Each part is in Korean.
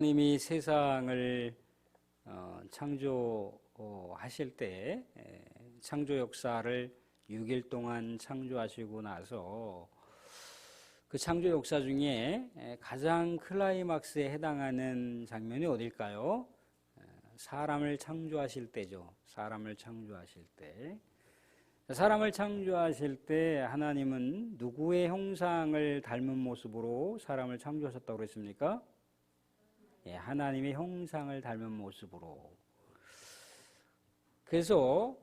하나님이 세상을 창조하실 때 창조 역사를 6일 동안 창조하시고 나서 그 창조 역사 중에 가장 클라이막스에 해당하는 장면이 어딜까요? 사람을 창조하실 때죠. 사람을 창조하실 때. 사람을 창조하실 때 하나님은 누구의 형상을 닮은 모습으로 사람을 창조하셨다고 그랬습니까? 하나님의 형상을 닮은 모습으로. 그래서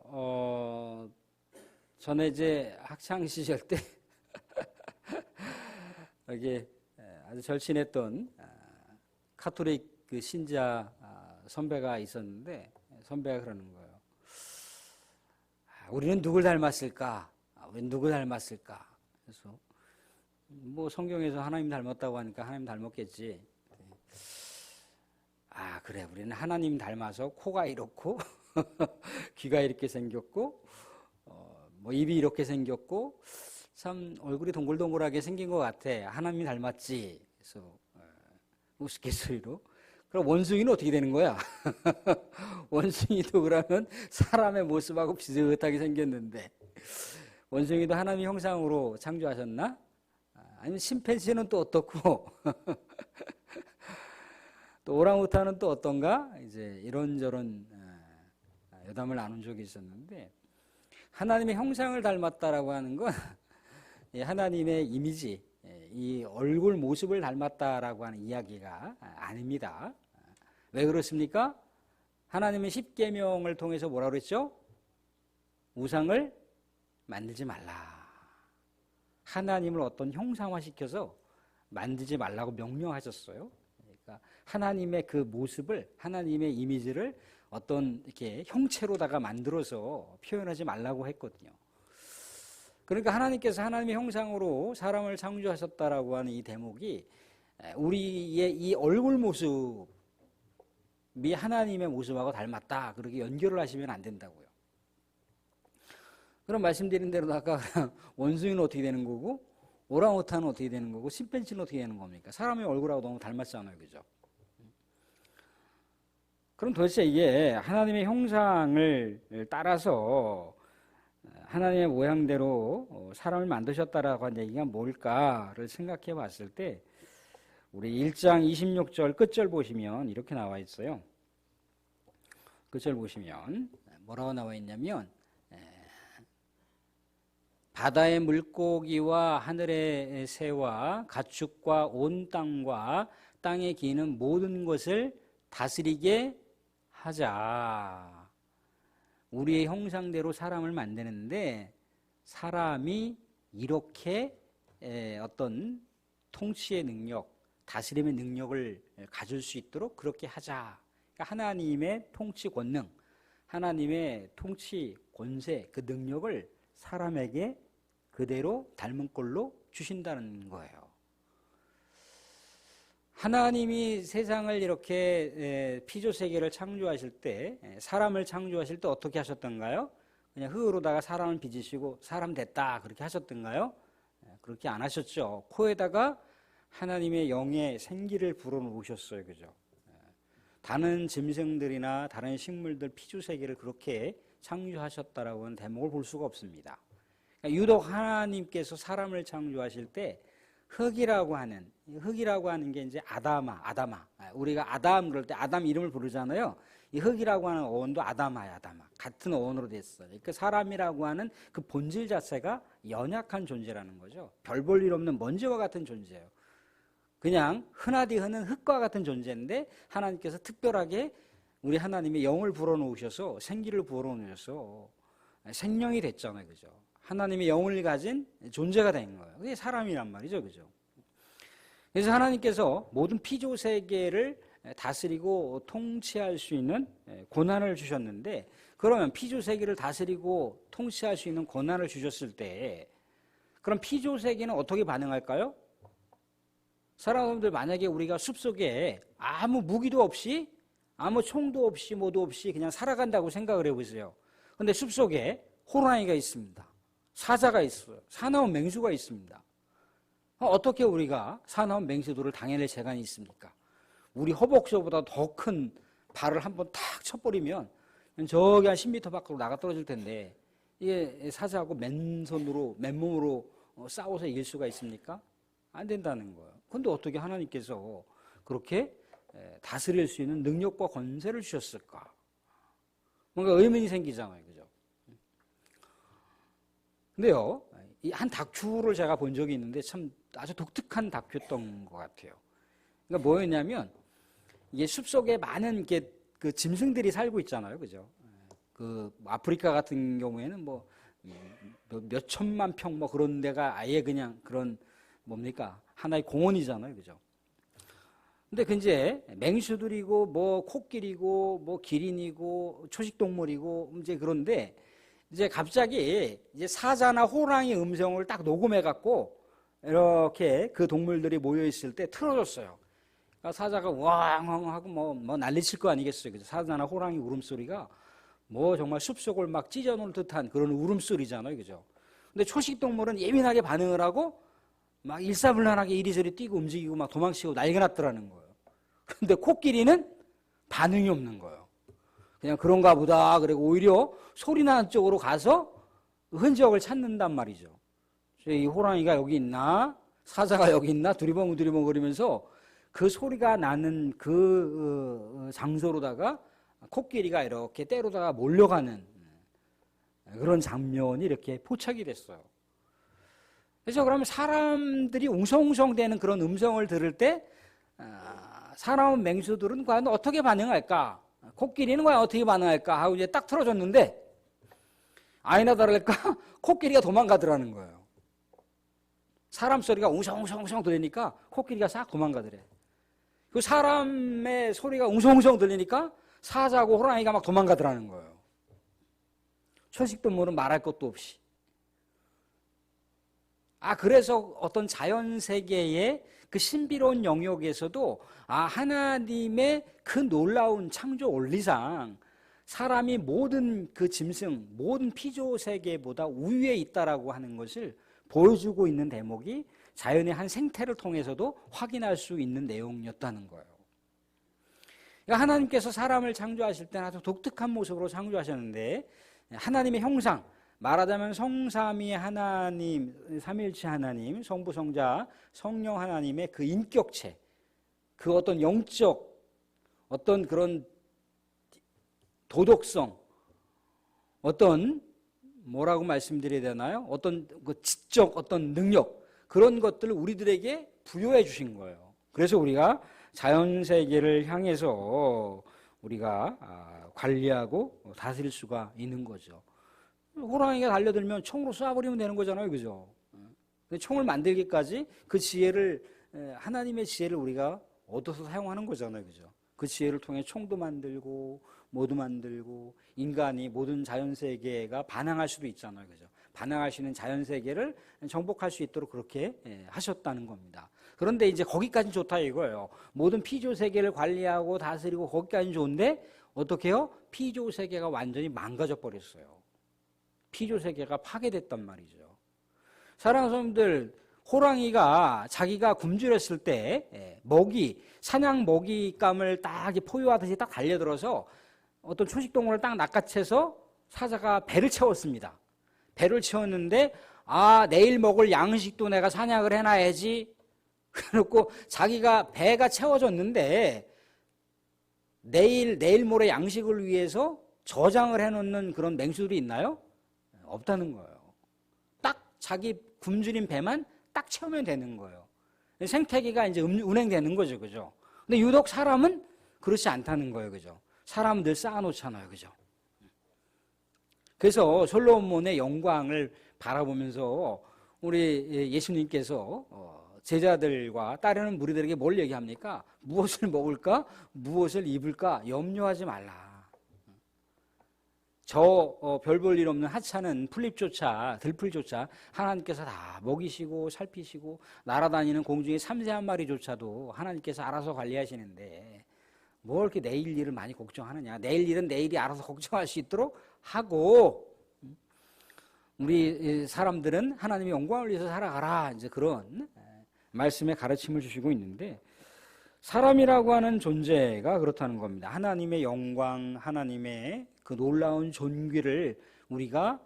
전에 이제 학창 시절 때 여기 아주 절친했던 카톨릭 그 신자 선배가 있었는데 선배가 그러는 거예요. 우리는 누굴 닮았을까? 우리는 누굴 닮았을까? 그래서 뭐 성경에서 하나님 닮았다고 하니까 하나님 닮았겠지. 그래, 우리는 하나님 닮아서 코가 이렇고 귀가 이렇게 생겼고 뭐 입이 이렇게 생겼고 참 얼굴이 동글동글하게 생긴 것 같아. 하나님 닮았지. 그래서 우스갯소리로. 그럼 원숭이는 어떻게 되는 거야? 원숭이도 그러면 사람의 모습하고 비슷하게 생겼는데 원숭이도 하나님 형상으로 창조하셨나? 아니면 심팬지는 또 어떻고 또 오랑우탄은 또 어떤가? 이제 이런저런 여담을 나눈 적이 있었는데 하나님의 형상을 닮았다라고 하는 건 하나님의 이미지, 이 얼굴 모습을 닮았다라고 하는 이야기가 아닙니다. 왜 그렇습니까? 하나님의 십계명을 통해서 뭐라고 그랬죠? 우상을 만들지 말라. 하나님을 어떤 형상화시켜서 만들지 말라고 명령하셨어요. 하나님의 그 모습을, 하나님의 이미지를 어떤 이렇게 형체로다가 만들어서 표현하지 말라고 했거든요. 그러니까 하나님께서 하나님의 형상으로 사람을 창조하셨다라고 하는 이 대목이 우리의 이 얼굴 모습이 하나님의 모습하고 닮았다. 그렇게 연결을 하시면 안 된다고요. 그럼 말씀드린 대로 아까 원숭이는 어떻게 되는 거고 오랑우탄은 어떻게 되는 거고 심팬지는 어떻게 되는 겁니까? 사람의 얼굴하고 너무 닮았잖아요. 그죠? 그럼 도대체 이게 하나님의 형상을 따라서 하나님의 모양대로 사람을 만드셨다라고 하는 얘기가 뭘까를 생각해 봤을 때 우리 1장 26절 끝절 보시면 이렇게 나와 있어요. 끝절 보시면 뭐라고 나와 있냐면 바다의 물고기와 하늘의 새와 가축과 온 땅과 땅에 기는 모든 것을 다스리게 하자. 우리의 형상대로 사람을 만드는데 사람이 이렇게 어떤 통치의 능력, 다스림의 능력을 가질 수 있도록 그렇게 하자. 그러니까 하나님의 통치 권능, 하나님의 통치 권세, 그 능력을 사람에게 그대로 닮은 꼴로 주신다는 거예요. 하나님이 세상을 이렇게 피조세계를 창조하실 때 사람을 창조하실 때 어떻게 하셨던가요? 그냥 흙으로다가 사람을 빚으시고 사람 됐다 그렇게 하셨던가요? 그렇게 안 하셨죠. 코에다가 하나님의 영의 생기를 불어넣으셨어요. 그죠? 다른 짐승들이나 다른 식물들 피조세계를 그렇게 창조하셨다라고 하는 대목을 볼 수가 없습니다. 그러니까 유독 하나님께서 사람을 창조하실 때 흙이라고 하는 게 이제 아담아. 우리가 아담 그럴 때 아담 이름을 부르잖아요. 이 흙이라고 하는 어원도 아담아. 같은 어원으로 됐어요. 그러니까 사람이라고 하는 그 본질 자체가 연약한 존재라는 거죠. 별 볼 일 없는 먼지와 같은 존재예요. 그냥 흔하디 흔한 흙과 같은 존재인데 하나님께서 특별하게 우리 하나님의 영을 불어넣으셔서 생기를 불어넣으셔서 생명이 됐잖아요. 그죠? 하나님의 영을 가진 존재가 된 거예요. 그게 사람이란 말이죠. 그죠? 그래서 하나님께서 모든 피조 세계를 다스리고 통치할 수 있는 권한을 주셨는데 그러면 피조 세계를 다스리고 통치할 수 있는 권한을 주셨을 때 그럼 피조 세계는 어떻게 반응할까요? 사람들 만약에 우리가 숲속에 아무 무기도 없이 아무 총도 없이 뭐도 없이 그냥 살아간다고 생각을 해보세요. 그런데 숲속에 호랑이가 있습니다. 사자가 있어요. 사나운 맹수가 있습니다. 어떻게 우리가 사나운 맹수들을 당해낼 재간이 있습니까? 우리 허벅지보다 더 큰 발을 한번 탁 쳐버리면 저기 한 10m 밖으로 나가 떨어질 텐데 이게 사자하고 맨손으로 맨몸으로 싸워서 이길 수가 있습니까? 안 된다는 거예요. 그런데 어떻게 하나님께서 그렇게 다스릴 수 있는 능력과 권세를 주셨을까? 뭔가 의문이 생기잖아요. 그죠? 근데요, 이 한 다큐를 제가 본 적이 있는데 참 아주 독특한 다큐였던 것 같아요. 그러니까 뭐였냐면 이게 숲속에 많은 이렇게 그 짐승들이 살고 있잖아요. 그죠? 그 아프리카 같은 경우에는 뭐 몇 천만 평 뭐 그런 데가 아예 그냥 그런 뭡니까? 하나의 공원이잖아요. 그죠? 근데 그 이제 맹수들이고 뭐 코끼리고 뭐 기린이고 초식동물이고 이제 그런데 이제 갑자기 이제 사자나 호랑이 음성을 딱 녹음해 갖고 이렇게 그 동물들이 모여 있을 때 틀어줬어요. 그러니까 사자가 왕왕 하고 뭐 난리칠 거 아니겠어요. 그죠? 사자나 호랑이 울음소리가 뭐 정말 숲속을 막 찢어놓을 듯한 그런 울음소리잖아요. 그죠? 근데 초식동물은 예민하게 반응을 하고 막 일사불란하게 이리저리 뛰고 움직이고 막 도망치고 난리가 났더라는 거예요. 그런데 코끼리는 반응이 없는 거예요. 그냥 그런가 보다. 그리고 오히려 소리 나는 쪽으로 가서 흔적을 찾는단 말이죠. 이 호랑이가 여기 있나? 사자가 여기 있나? 두리번두리번 거리면서 그 소리가 나는 그 장소로다가 코끼리가 이렇게 때로다가 몰려가는 그런 장면이 이렇게 포착이 됐어요. 그래서 그러면 사람들이 웅성웅성대는 그런 음성을 들을 때 사람 맹수들은 과연 어떻게 반응할까? 코끼리는 과연 어떻게 반응할까? 하고 이제 딱 틀어줬는데 아니나 다를까 코끼리가 도망가더라는 거예요. 사람 소리가 웅성웅성 들리니까 코끼리가 싹 도망가더래. 그 사람의 소리가 웅성웅성 들리니까 사자고 호랑이가 막 도망가더라는 거예요. 초식동물은 말할 것도 없이. 그래서 어떤 자연 세계의 그 신비로운 영역에서도 하나님의 그 놀라운 창조 원리상 사람이 모든 그 짐승, 모든 피조 세계보다 우위에 있다라고 하는 것을 보여주고 있는 대목이 자연의 한 생태를 통해서도 확인할 수 있는 내용이었다는 거예요. 그러니까 하나님께서 사람을 창조하실 때는 아주 독특한 모습으로 창조하셨는데 하나님의 형상, 말하자면 성삼위 하나님, 삼일체 하나님, 성부, 성자, 성령 하나님의 그 인격체, 그 어떤 영적, 어떤 그런 도덕성, 어떤 뭐라고 말씀드려야 되나요? 어떤 그 지적 어떤 능력, 그런 것들을 우리들에게 부여해 주신 거예요. 그래서 우리가 자연 세계를 향해서 우리가 관리하고 다스릴 수가 있는 거죠. 호랑이가 달려들면 총으로 쏴버리면 되는 거잖아요. 그죠? 총을 만들기까지 그 지혜를, 하나님의 지혜를 우리가 얻어서 사용하는 거잖아요. 그죠? 그 지혜를 통해 총도 만들고, 뭐도 만들고, 인간이 모든 자연세계가 반항할 수도 있잖아요. 그죠? 반항할 수 있는 자연세계를 정복할 수 있도록 그렇게 하셨다는 겁니다. 그런데 이제 거기까지는 좋다 이거예요. 모든 피조세계를 관리하고 다스리고 거기까지는 좋은데, 어떻게 해요? 피조세계가 완전히 망가져 버렸어요. 피조세계가 파괴됐단 말이죠. 사랑하는 성도들, 호랑이가 자기가 굶주렸을 때 사냥 먹이감을 딱 포효하듯이 딱 달려들어서 어떤 초식동물을 딱 낚아채서 사자가 배를 채웠습니다. 배를 채웠는데 내일 먹을 양식도 내가 사냥을 해놔야지. 그래놓고 자기가 배가 채워졌는데 내일 모레 양식을 위해서 저장을 해놓는 그런 맹수들이 있나요? 없다는 거예요. 딱 자기 굶주린 배만 딱 채우면 되는 거예요. 생태계가 이제 운행되는 거죠. 그죠? 근데 유독 사람은 그렇지 않다는 거예요. 그죠? 사람은 늘 쌓아놓잖아요. 그죠? 그래서 솔로몬의 영광을 바라보면서 우리 예수님께서 제자들과 따르는 무리들에게 뭘 얘기합니까? 무엇을 먹을까? 무엇을 입을까? 염려하지 말라. 별 볼 일 없는 하찮은 풀잎조차 들풀조차 하나님께서 다 먹이시고 살피시고 날아다니는 공중의 참새 한 마리조차도 하나님께서 알아서 관리하시는데 뭘 이렇게 내일 일을 많이 걱정하느냐. 내일 일은 내일이 알아서 걱정할 수 있도록 하고 우리 사람들은 하나님의 영광을 위해서 살아가라. 이제 그런 말씀의 가르침을 주시고 있는데 사람이라고 하는 존재가 그렇다는 겁니다. 하나님의 영광, 하나님의 그 놀라운 존귀를 우리가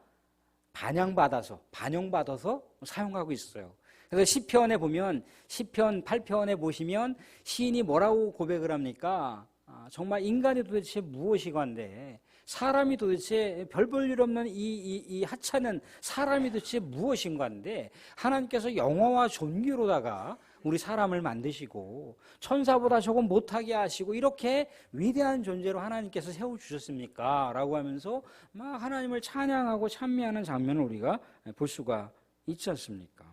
반영받아서 사용하고 있어요. 그래서 시편에 보면 시편 8편에 보시면 시인이 뭐라고 고백을 합니까? 정말 인간이 도대체 무엇이건데, 사람이 도대체 별 볼 일 없는 이 하찮은 사람이 도대체 무엇인가인데, 하나님께서 영화와 존귀로다가 우리 사람을 만드시고 천사보다 조금 못하게 하시고 이렇게 위대한 존재로 하나님께서 세워주셨습니까? 라고 하면서 막 하나님을 찬양하고 찬미하는 장면을 우리가 볼 수가 있지 않습니까?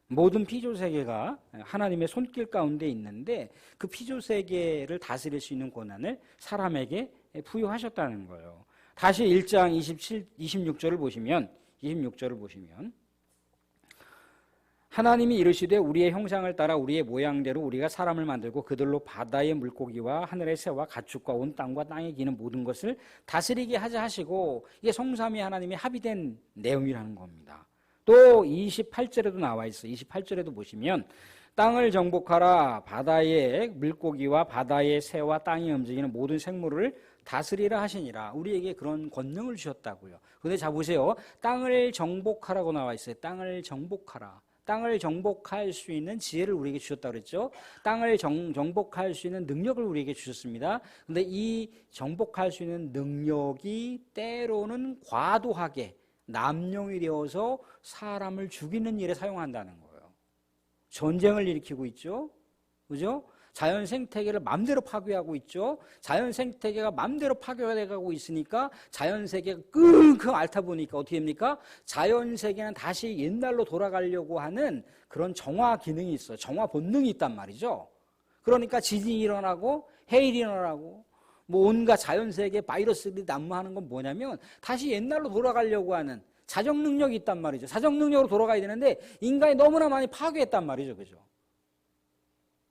모든 피조세계가 하나님의 손길 가운데 있는데 그 피조세계를 다스릴 수 있는 권한을 사람에게 부여하셨다는 거예요. 다시 1장 26절을 보시면 하나님이 이르시되 우리의 형상을 따라 우리의 모양대로 우리가 사람을 만들고 그들로 바다의 물고기와 하늘의 새와 가축과 온 땅과 땅에 기는 모든 것을 다스리게 하자 하시고, 이게 성삼위 하나님이 합의된 내용이라는 겁니다. 또 28절에도 나와 있어요. 28절에도 보시면 땅을 정복하라, 바다의 물고기와 바다의 새와 땅에 움직이는 모든 생물을 다스리라 하시니라. 우리에게 그런 권능을 주셨다고요. 근데 자 보세요. 땅을 정복하라고 나와 있어요. 땅을 정복하라. 땅을 정복할 수 있는 지혜를 우리에게 주셨다고 그랬죠. 땅을 정복할 수 있는 능력을 우리에게 주셨습니다. 근데 이 정복할 수 있는 능력이 때로는 과도하게 남용이 되어서 사람을 죽이는 일에 사용한다는 거예요. 전쟁을 일으키고 있죠. 그죠? 자연 생태계를 마음대로 파괴하고 있죠. 자연 생태계가 마음대로 파괴되고 있으니까 자연 세계가 끙끙 앓다 보니까 어떻게 됩니까? 자연 세계는 다시 옛날로 돌아가려고 하는 그런 정화 기능이 있어요. 정화 본능이 있단 말이죠. 그러니까 지진이 일어나고 해일이 일어나고 뭐 온갖 자연 세계 바이러스들이 난무하는 건 뭐냐면 다시 옛날로 돌아가려고 하는 자정 능력이 있단 말이죠. 자정 능력으로 돌아가야 되는데 인간이 너무나 많이 파괴했단 말이죠. 그죠?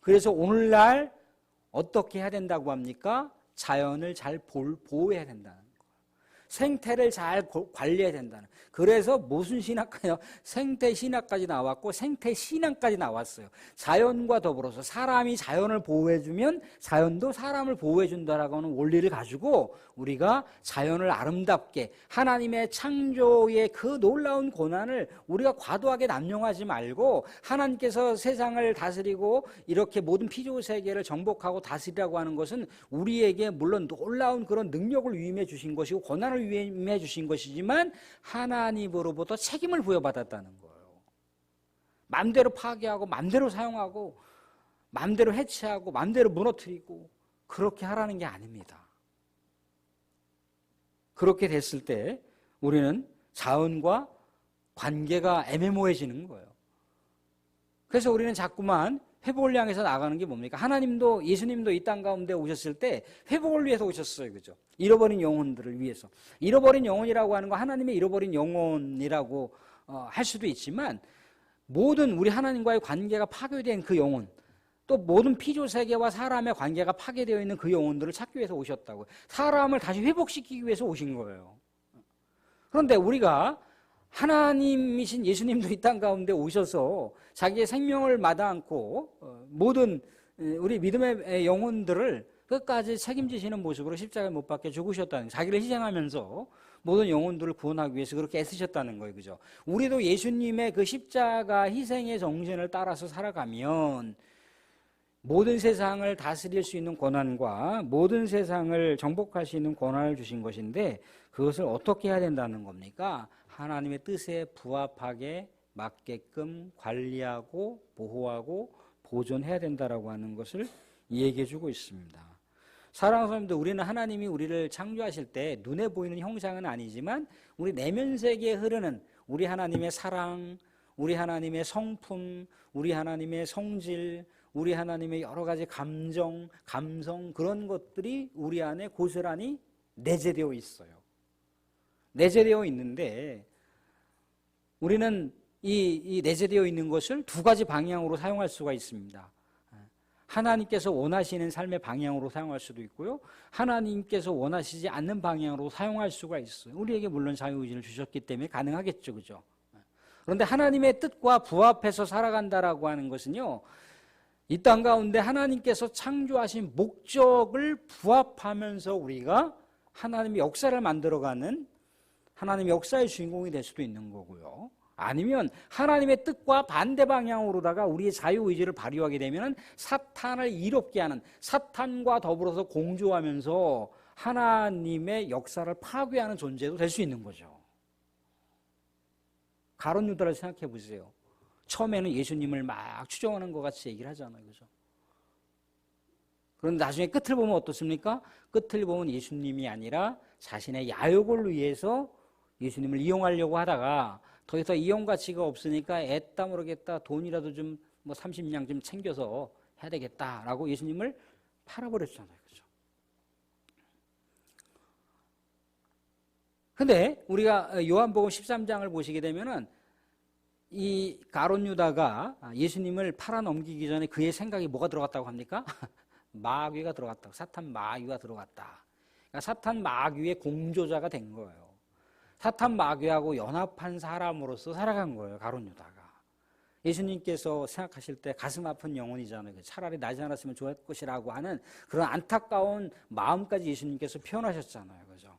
그래서 오늘날 어떻게 해야 된다고 합니까? 자연을 잘 보호해야 된다는 거예요. 생태를 잘 관리해야 된다는. 그래서 무슨 신학까지요? 생태 신학까지 나왔고 생태 신앙까지 나왔어요. 자연과 더불어서 사람이 자연을 보호해주면 자연도 사람을 보호해준다라고 하는 원리를 가지고 우리가 자연을 아름답게 하나님의 창조의 그 놀라운 권한을 우리가 과도하게 남용하지 말고 하나님께서 세상을 다스리고 이렇게 모든 피조세계를 정복하고 다스리라고 하는 것은 우리에게 물론 놀라운 그런 능력을 위임해 주신 것이고 권한을 위임해 주신 것이지만 하나님으로부터 책임을 부여받았다는 거예요. 마음대로 파괴하고 마음대로 사용하고 마음대로 해체하고 마음대로 무너뜨리고 그렇게 하라는 게 아닙니다. 그렇게 됐을 때 우리는 자연과 관계가 애매모호해지는 거예요. 그래서 우리는 자꾸만 회복을 향해서 나가는 게 뭡니까? 하나님도 예수님도 이 땅 가운데 오셨을 때 회복을 위해서 오셨어요. 그죠? 잃어버린 영혼들을 위해서. 잃어버린 영혼이라고 하는 거 하나님의 잃어버린 영혼이라고 할 수도 있지만 모든 우리 하나님과의 관계가 파괴된 그 영혼, 또 모든 피조세계와 사람의 관계가 파괴되어 있는 그 영혼들을 찾기 위해서 오셨다고요. 사람을 다시 회복시키기 위해서 오신 거예요. 그런데 우리가 하나님이신 예수님도 이 땅 가운데 오셔서 자기의 생명을 마다 않고 모든 우리 믿음의 영혼들을 끝까지 책임지시는 모습으로 십자가에 못 박혀 죽으셨다는, 자기를 희생하면서 모든 영혼들을 구원하기 위해서 그렇게 애쓰셨다는 거예요. 그죠? 우리도 예수님의 그 십자가 희생의 정신을 따라서 살아가면 모든 세상을 다스릴 수 있는 권한과 모든 세상을 정복할 수 있는 권한을 주신 것인데 그것을 어떻게 해야 된다는 겁니까? 하나님의 뜻에 부합하게 맞게끔 관리하고 보호하고 보존해야 된다라고 하는 것을 얘기해 주고 있습니다. 사랑하는 사람들, 우리는 하나님이 우리를 창조하실 때 눈에 보이는 형상은 아니지만 우리 내면 세계에 흐르는 우리 하나님의 사랑, 우리 하나님의 성품, 우리 하나님의 성질, 우리 하나님의 여러 가지 감정, 감성, 그런 것들이 우리 안에 고스란히 내재되어 있어요. 내재되어 있는데 우리는 이 내재되어 있는 것을 두 가지 방향으로 사용할 수가 있습니다. 하나님께서 원하시는 삶의 방향으로 사용할 수도 있고요. 하나님께서 원하시지 않는 방향으로 사용할 수가 있어요. 우리에게 물론 자유의지를 주셨기 때문에 가능하겠죠. 그죠? 그런데 하나님의 뜻과 부합해서 살아간다라고 하는 것은요, 이 땅 가운데 하나님께서 창조하신 목적을 부합하면서 우리가 하나님의 역사를 만들어가는 하나님의 역사의 주인공이 될 수도 있는 거고요. 아니면 하나님의 뜻과 반대 방향으로다가 우리의 자유의지를 발휘하게 되면 사탄을 이롭게 하는, 사탄과 더불어서 공조하면서 하나님의 역사를 파괴하는 존재도 될 수 있는 거죠. 가룟 유다를 생각해 보세요. 처음에는 예수님을 막 추종하는 것 같이 얘기를 하잖아요. 그죠? 그런데 나중에 끝을 보면 어떻습니까? 끝을 보면 예수님이 아니라 자신의 야욕을 위해서 예수님을 이용하려고 하다가 더 이상 이용 가치가 없으니까 애따 모르겠다, 돈이라도 좀 뭐 30냥 좀 챙겨서 해야 되겠다라고 예수님을 팔아버렸잖아요. 그죠? 근데 우리가 요한복음 13장을 보시게 되면은 이 가룟 유다가 예수님을 팔아 넘기기 전에 그의 생각이 뭐가 들어갔다고 합니까? 마귀가 들어갔다고. 사탄 마귀가 들어갔다. 그러니까 사탄 마귀의 공조자가 된 거예요. 사탄 마귀하고 연합한 사람으로서 살아간 거예요. 가룟 유다가. 예수님께서 생각하실 때 가슴 아픈 영혼이잖아요. 차라리 나지 않았으면 좋을 것이라고 하는 그런 안타까운 마음까지 예수님께서 표현하셨잖아요. 그죠?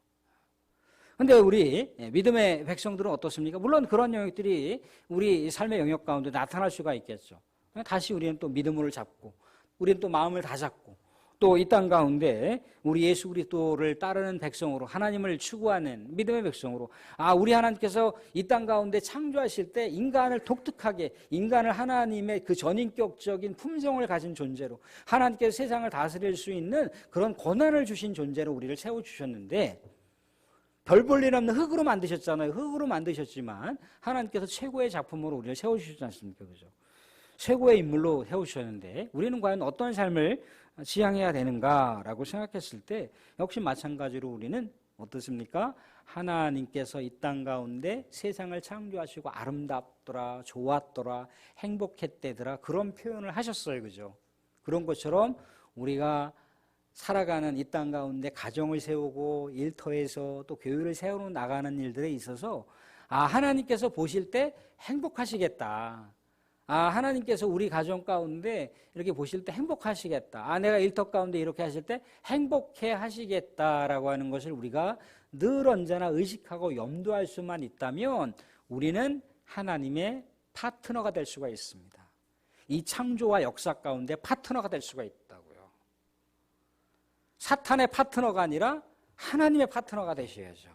근데 우리 믿음의 백성들은 어떻습니까? 물론 그런 영역들이 우리 삶의 영역 가운데 나타날 수가 있겠죠. 다시 우리는 또 믿음을 잡고, 우리는 또 마음을 다 잡고, 또 이 땅 가운데 우리 예수 그리스도를 따르는 백성으로, 하나님을 추구하는 믿음의 백성으로, 우리 하나님께서 이 땅 가운데 창조하실 때 인간을 독특하게, 인간을 하나님의 그 전인격적인 품성을 가진 존재로, 하나님께서 세상을 다스릴 수 있는 그런 권한을 주신 존재로 우리를 세워주셨는데, 별 볼 일 없는 흙으로 만드셨잖아요. 흙으로 만드셨지만 하나님께서 최고의 작품으로 우리를 세워주셨지 않습니까? 그죠? 최고의 인물로 세우셨는데 우리는 과연 어떤 삶을 지향해야 되는가라고 생각했을 때 역시 마찬가지로 우리는 어떻습니까? 하나님께서 이 땅 가운데 세상을 창조하시고 아름답더라, 좋았더라, 행복했대더라, 그런 표현을 하셨어요. 그죠? 그런 것처럼 우리가 살아가는 이 땅 가운데 가정을 세우고 일터에서 또 교회를 세우는 나가는 일들에 있어서 하나님께서 보실 때 행복하시겠다. 하나님께서 우리 가정 가운데 이렇게 보실 때 행복하시겠다. 내가 일터 가운데 이렇게 하실 때 행복해 하시겠다라고 하는 것을 우리가 늘 언제나 의식하고 염두할 수만 있다면 우리는 하나님의 파트너가 될 수가 있습니다. 이 창조와 역사 가운데 파트너가 될 수가 있다고요. 사탄의 파트너가 아니라 하나님의 파트너가 되셔야죠.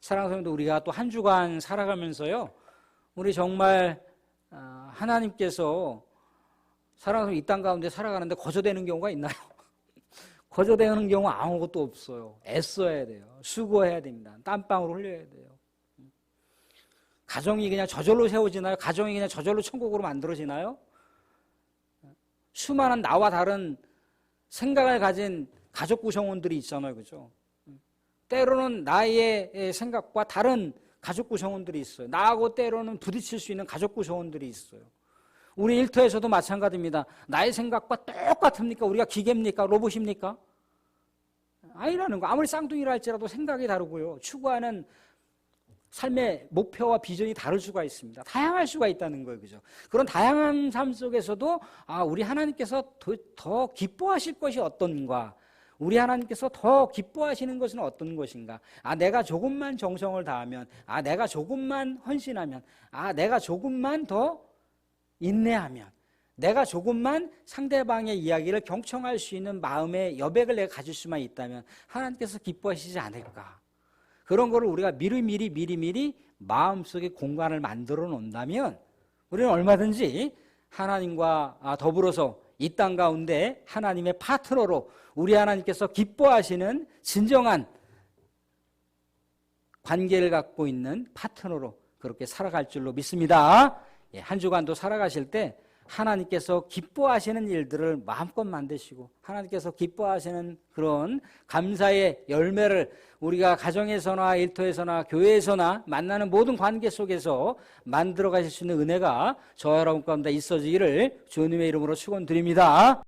사랑하는 성도, 우리가 또 한 주간 살아가면서요, 우리 정말 하나님께서 사랑하는 이 땅 가운데 살아가는데 거저되는 경우가 있나요? 거저되는 경우 아무것도 없어요. 애써야 돼요. 수고해야 됩니다. 땀방울 흘려야 돼요. 가정이 그냥 저절로 세워지나요? 가정이 그냥 저절로 천국으로 만들어지나요? 수많은 나와 다른 생각을 가진 가족 구성원들이 있잖아요. 그죠? 때로는 나의 생각과 다른 가족 구성원들이 있어요. 나하고 때로는 부딪힐 수 있는 가족 구성원들이 있어요. 우리 일터에서도 마찬가지입니다. 나의 생각과 똑같습니까? 우리가 기계입니까? 로봇입니까? 아니라는 거. 아무리 쌍둥이라 할지라도 생각이 다르고요. 추구하는 삶의 목표와 비전이 다를 수가 있습니다. 다양할 수가 있다는 거예요. 그죠? 그런 다양한 삶 속에서도 우리 하나님께서 더 기뻐하실 것이 어떤가? 우리 하나님께서 더 기뻐하시는 것은 어떤 것인가? 내가 조금만 정성을 다하면, 내가 조금만 헌신하면, 내가 조금만 더 인내하면, 내가 조금만 상대방의 이야기를 경청할 수 있는 마음의 여백을 내가 가질 수만 있다면 하나님께서 기뻐하시지 않을까? 그런 거를 우리가 미리 마음속에 공간을 만들어 놓는다면 우리는 얼마든지 하나님과 더불어서 이 땅 가운데 하나님의 파트너로 우리 하나님께서 기뻐하시는 진정한 관계를 갖고 있는 파트너로 그렇게 살아갈 줄로 믿습니다. 한 주간도 살아가실 때 하나님께서 기뻐하시는 일들을 마음껏 만드시고 하나님께서 기뻐하시는 그런 감사의 열매를 우리가 가정에서나 일터에서나 교회에서나 만나는 모든 관계 속에서 만들어 가실 수 있는 은혜가 저와 여러분 가운데 있어지기를 주님의 이름으로 축원드립니다.